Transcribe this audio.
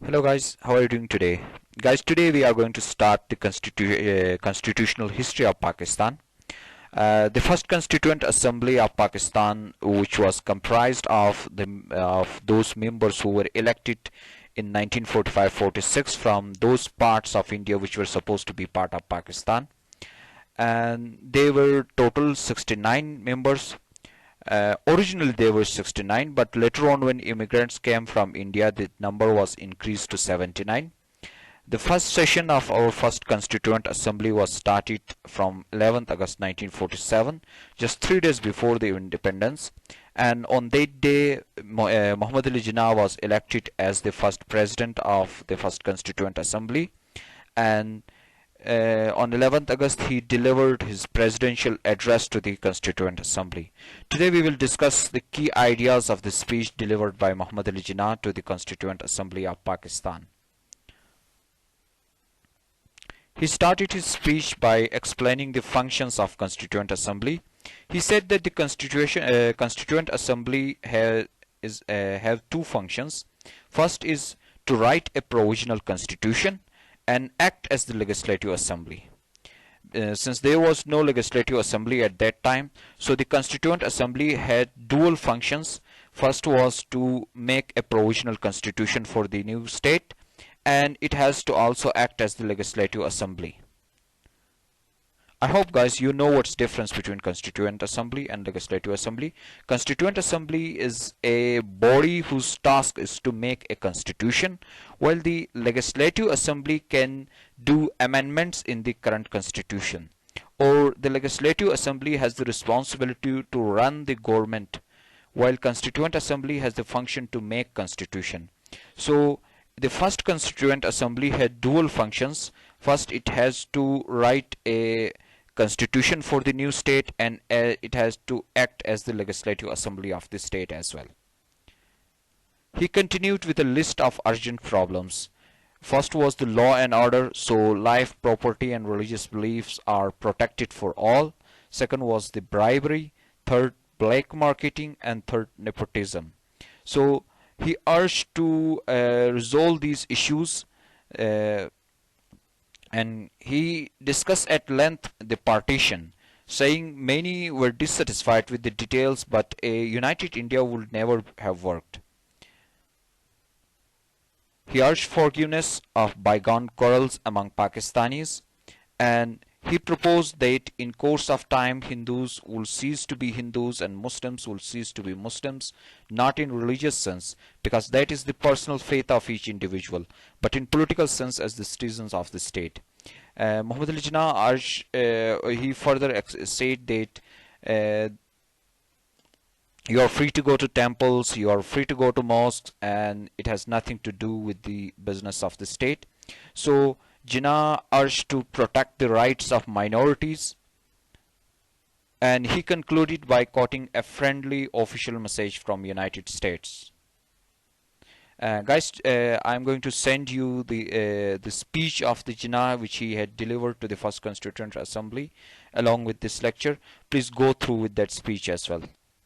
Hello guys, how are you doing today? Guys, today we are going to start the constitutional history of Pakistan. The first Constituent Assembly of Pakistan, which was comprised of those members who were elected in 1945-46 from those parts of India which were supposed to be part of Pakistan, and they were total 69 members. Originally there were 69, but later on when immigrants came from India, the number was increased to 79. The first session of our first Constituent Assembly was started from 11th August 1947, just 3 days before the independence. And on that day, Muhammad Ali Jinnah was elected as the first president of the first Constituent Assembly. And on 11th August, he delivered his presidential address to the Constituent Assembly. Today, we will discuss the key ideas of the speech delivered by Muhammad Ali Jinnah to the Constituent Assembly of Pakistan. He started his speech by explaining the functions of Constituent Assembly. He said that the Constituent Assembly have two functions. First is to write a provisional constitution and act as the legislative assembly. Since there was no legislative assembly at that time, so the Constituent Assembly had dual functions. First was to make a provisional constitution for the new state, and it has to also act as the legislative assembly. I hope guys you know what's the difference between Constituent Assembly and Legislative Assembly. Constituent Assembly is a body whose task is to make a constitution, while the Legislative Assembly can do amendments in the current constitution. Or the Legislative Assembly has the responsibility to run the government, while Constituent Assembly has the function to make constitution. So the first Constituent Assembly had dual functions. First, it has to write a constitution for the new state, and it has to act as the legislative assembly of the state as well. He continued with a list of urgent problems. First was the law and order, so life, property and religious beliefs are protected for all. Second was the bribery. Third, black marketing. And third, nepotism. So he urged to resolve these issues, and he discussed at length the partition, saying many were dissatisfied with the details, but a united India would never have worked. He urged forgiveness of bygone quarrels among Pakistanis, and he proposed that in course of time Hindus will cease to be Hindus and Muslims will cease to be Muslims, not in religious sense, because that is the personal faith of each individual, but in political sense as the citizens of the state. Muhammad Ali Jinnah urged, he further said that you are free to go to temples, you are free to go to mosques, and it has nothing to do with the business of the state. So Jinnah urged to protect the rights of minorities, and he concluded by quoting a friendly official message from United States. Guys, I'm going to send you the speech of the Jinnah which he had delivered to the first Constituent Assembly along with this lecture. Please go through with that speech as well.